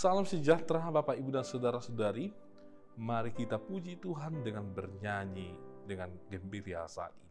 Salam sejahtera Bapak, Ibu, dan Saudara-saudari. Mari kita puji Tuhan dengan bernyanyi dengan gembira saat ini.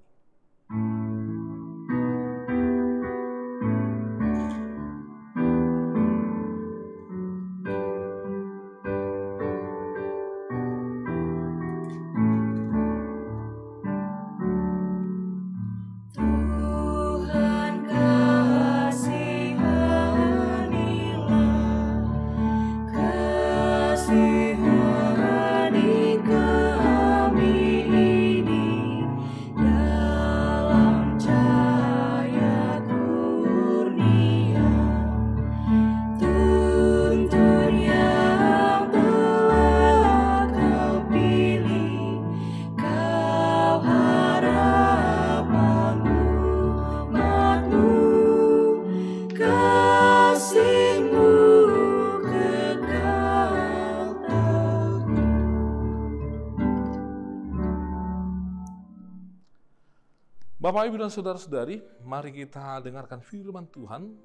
Bapak, Ibu, dan Saudara-saudari, mari kita dengarkan firman Tuhan.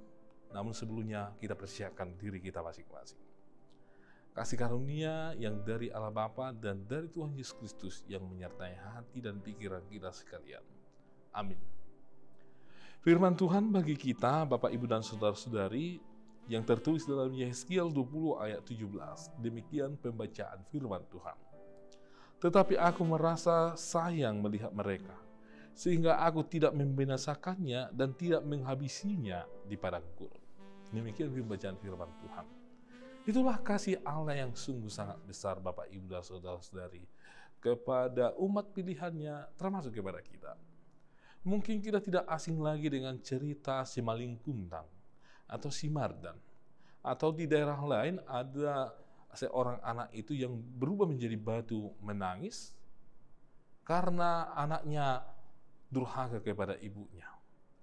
Namun sebelumnya kita persiapkan diri kita masing-masing. Kasih karunia yang dari Allah Bapa dan dari Tuhan Yesus Kristus yang menyertai hati dan pikiran kita sekalian. Amin. Firman Tuhan bagi kita, Bapak, Ibu, dan Saudara-saudari, yang tertulis dalam Yehezkiel 20 ayat 17. Demikian pembacaan firman Tuhan. Tetapi aku merasa sayang melihat mereka, sehingga aku tidak membinasakannya dan tidak menghabisinya di padang gurun. Demikian pembacaan firman Tuhan. Itulah kasih Allah yang sungguh sangat besar, Bapak, Ibu, dan Saudara-saudari, kepada umat pilihannya, termasuk kepada kita. Mungkin kita tidak asing lagi dengan cerita si Maling Kundang atau si Mardan. Atau di daerah lain ada seorang anak itu yang berubah menjadi batu menangis karena anaknya durhaka kepada ibunya.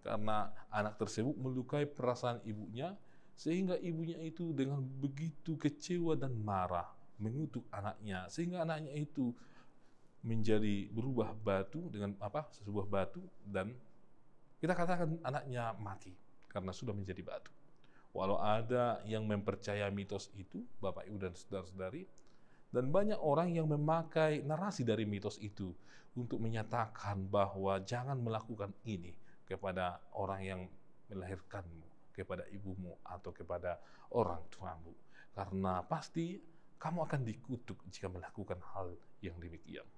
Karena anak tersebut melukai perasaan ibunya, sehingga ibunya itu dengan begitu kecewa dan marah mengutuk anaknya, sehingga anaknya itu menjadi berubah batu dengan sebuah batu, dan kita katakan anaknya mati karena sudah menjadi batu. Walau ada yang mempercayai mitos itu, Bapak, Ibu, dan Saudara-saudari, dan banyak orang yang memakai narasi dari mitos itu untuk menyatakan bahwa jangan melakukan ini kepada orang yang melahirkanmu, kepada ibumu, atau kepada orang tuamu. Karena pasti kamu akan dikutuk jika melakukan hal yang demikian.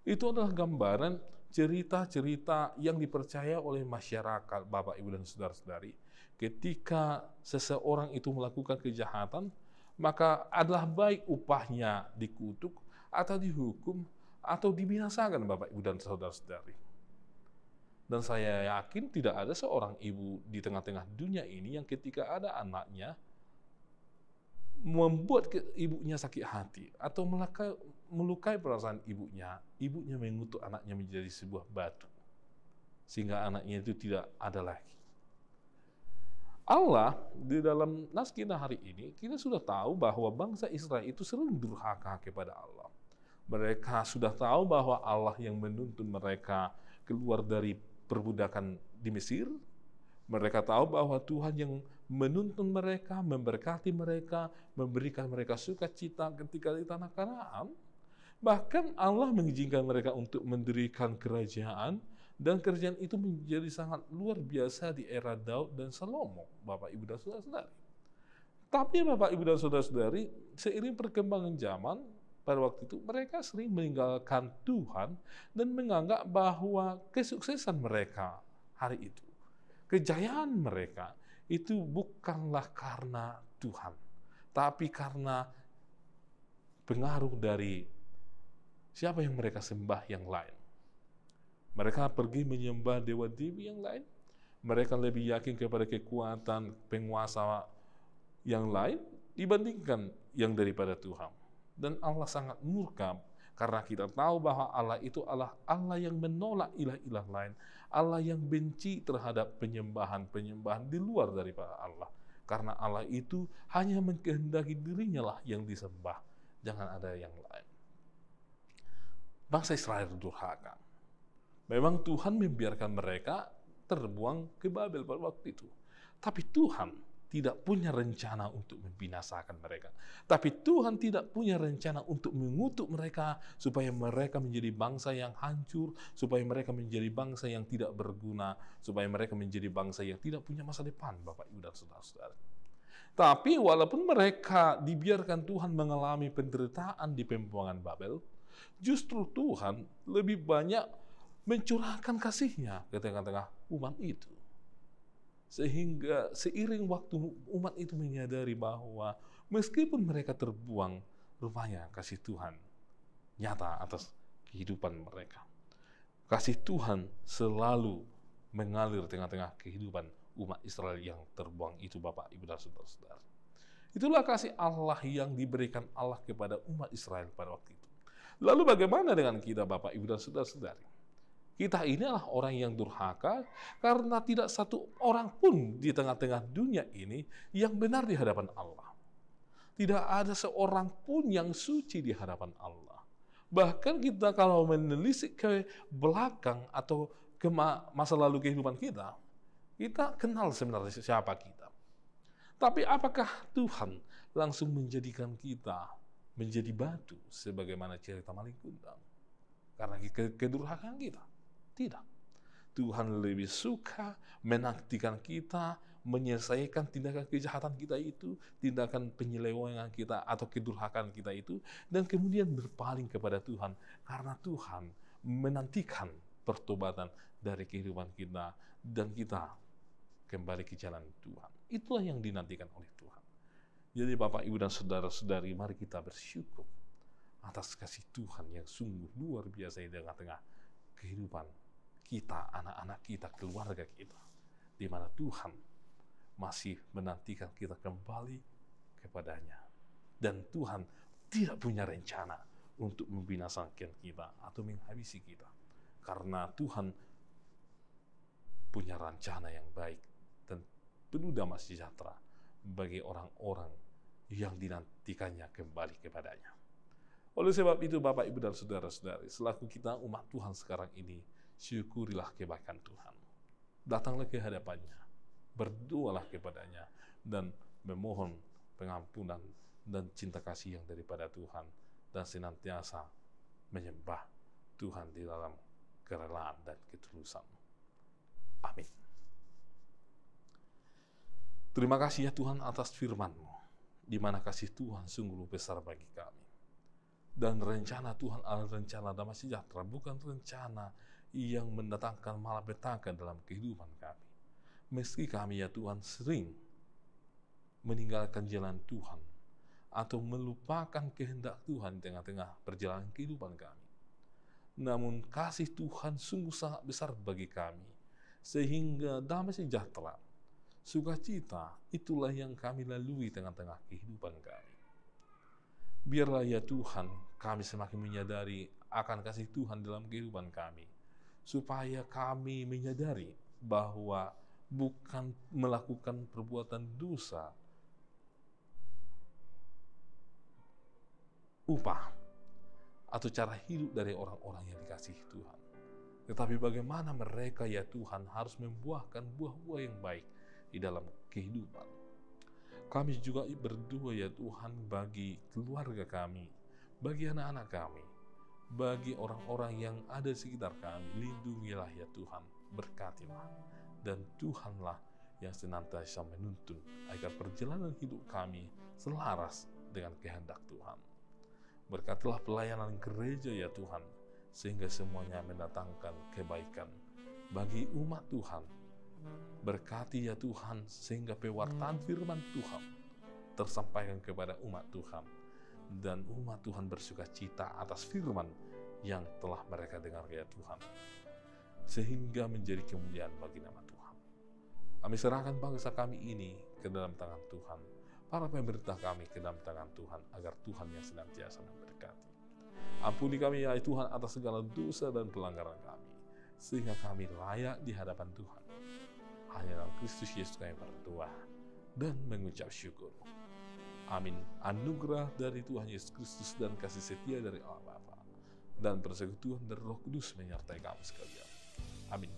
Itu adalah gambaran cerita-cerita yang dipercaya oleh masyarakat, Bapak, Ibu, dan Saudara-saudari. Ketika seseorang itu melakukan kejahatan, maka adalah baik upahnya dikutuk atau dihukum atau dibinasakan, Bapak, Ibu, dan Saudara-saudari. Dan saya yakin tidak ada seorang ibu di tengah-tengah dunia ini yang ketika ada anaknya membuat ibunya sakit hati atau melukai perasaan ibunya mengutuk anaknya menjadi sebuah batu, sehingga anaknya itu tidak ada lagi. Allah di dalam nas kita hari ini, kita sudah tahu bahwa bangsa Israel itu sering durhaka kepada Allah. Mereka sudah tahu bahwa Allah yang menuntun mereka keluar dari perbudakan di Mesir. Mereka tahu bahwa Tuhan yang menuntun mereka, memberkati mereka, memberikan mereka sukacita ketika di tanah Kanaan. Bahkan Allah mengizinkan mereka untuk mendirikan kerajaan, dan kerajaan itu menjadi sangat luar biasa di era Daud dan Salomo, Bapak, Ibu, dan Saudara-saudari. Tapi Bapak, Ibu, dan Saudara-saudari, seiring perkembangan zaman, pada waktu itu mereka sering meninggalkan Tuhan dan menganggap bahwa kesuksesan mereka hari itu, kejayaan mereka itu bukanlah karena Tuhan, tapi karena pengaruh dari siapa yang mereka sembah yang lain. Mereka pergi menyembah dewa-dewi yang lain. Mereka lebih yakin kepada kekuatan penguasa yang lain dibandingkan yang daripada Tuhan. Dan Allah sangat murka karena kita tahu bahwa Allah itu Allah yang menolak ilah-ilah lain. Allah yang benci terhadap penyembahan-penyembahan di luar daripada Allah. Karena Allah itu hanya mengkehendaki dirinya lah yang disembah. Jangan ada yang lain. Bangsa Israel durhaka. Memang Tuhan membiarkan mereka terbuang ke Babel pada waktu itu. Tapi Tuhan tidak punya rencana untuk membinasakan mereka. Tapi Tuhan tidak punya rencana untuk mengutuk mereka supaya mereka menjadi bangsa yang hancur, supaya mereka menjadi bangsa yang tidak berguna, supaya mereka menjadi bangsa yang tidak punya masa depan, Bapak, Ibu, dan saudara-saudara. Tapi walaupun mereka dibiarkan Tuhan mengalami penderitaan di pembuangan Babel, justru Tuhan lebih banyak mencurahkan kasih-Nya ke tengah-tengah umat itu. Sehingga seiring waktu umat itu menyadari bahwa meskipun mereka terbuang, rupanya kasih Tuhan nyata atas kehidupan mereka. Kasih Tuhan selalu mengalir tengah-tengah kehidupan umat Israel yang terbuang itu, Bapak, Ibu, dan saudara-saudara. Itulah kasih Allah yang diberikan Allah kepada umat Israel pada waktu itu. Lalu bagaimana dengan kita, Bapak, Ibu, dan saudara-saudari? Kita ini adalah orang yang durhaka karena tidak satu orang pun di tengah-tengah dunia ini yang benar di hadapan Allah. Tidak ada seorang pun yang suci di hadapan Allah. Bahkan kita kalau menelisik ke belakang atau ke masa lalu kehidupan kita kenal sebenarnya siapa kita. Tapi apakah Tuhan langsung menjadikan kita menjadi batu sebagaimana cerita maling kundang? Karena kedurhakaan kita. Tidak. Tuhan lebih suka menaktikan kita, menyelesaikan tindakan kejahatan kita itu, tindakan penyelewengan kita atau kedurhakaan kita itu, dan kemudian berpaling kepada Tuhan. Karena Tuhan menantikan pertobatan dari kehidupan kita, dan kita kembali ke jalan Tuhan. Itulah yang dinantikan oleh Tuhan. Jadi Bapak, Ibu, dan saudara-saudari, mari kita bersyukur atas kasih Tuhan yang sungguh luar biasa di tengah-tengah kehidupan kita, anak-anak kita, keluarga kita, di mana Tuhan masih menantikan kita kembali kepadanya. Dan Tuhan tidak punya rencana untuk membinasakan kita atau menghabisi kita. Karena Tuhan punya rencana yang baik dan penuh damai sejahtera bagi orang-orang yang dinantikannya kembali kepadanya. Oleh sebab itu, Bapak, Ibu, dan saudara-saudari, selaku kita umat Tuhan sekarang ini, syukurilah kebaikan Tuhan. Datanglah ke hadapannya, berdoalah kepadanya, dan memohon pengampunan dan cinta kasih yang daripada Tuhan, dan senantiasa menyembah Tuhan di dalam kerelaan dan ketulusan. Amin. Terima kasih ya Tuhan atas firman-Mu, di mana kasih Tuhan sungguh besar bagi kami. Dan rencana Tuhan adalah rencana damai sejahtera, bukan rencana yang mendatangkan malapetaka dalam kehidupan kami. Meski kami ya Tuhan sering meninggalkan jalan Tuhan atau melupakan kehendak Tuhan di tengah-tengah perjalanan kehidupan kami. Namun kasih Tuhan sungguh sangat besar bagi kami, sehingga damai sejahtera, sukacita, itulah yang kami lalui tengah-tengah kehidupan kami. Biarlah ya Tuhan, kami semakin menyadari akan kasih Tuhan dalam kehidupan kami, supaya kami menyadari bahwa bukan melakukan perbuatan dosa upah atau cara hidup dari orang-orang yang dikasihi Tuhan, tetapi bagaimana mereka ya Tuhan harus membuahkan buah-buah yang baik di dalam kehidupan. Kami juga berdoa ya Tuhan bagi keluarga kami, bagi anak-anak kami, bagi orang-orang yang ada di sekitar kami. Lindungilah ya Tuhan, berkatilah, dan Tuhanlah yang senantiasa menuntun agar perjalanan hidup kami selaras dengan kehendak Tuhan. Berkatilah pelayanan gereja ya Tuhan, sehingga semuanya mendatangkan kebaikan bagi umat Tuhan. Berkati ya Tuhan, sehingga pewartaan firman Tuhan tersampaikan kepada umat Tuhan, dan umat Tuhan bersuka cita atas firman yang telah mereka dengar ya Tuhan, sehingga menjadi kemuliaan bagi nama Tuhan. Kami serahkan bangsa kami ini ke dalam tangan Tuhan, para pemerintah kami ke dalam tangan Tuhan, agar Tuhan yang senantiasa memberkati. Ampuni kami ya Tuhan atas segala dosa dan pelanggaran kami, sehingga kami layak di hadapan Tuhan. Hanya dalam Kristus Yesus kami berdoa dan mengucap syukur. Amin. Anugerah dari Tuhan Yesus Kristus dan kasih setia dari Allah Bapa dan persekutuan dari Roh Kudus menyertai kamu sekalian. Amin.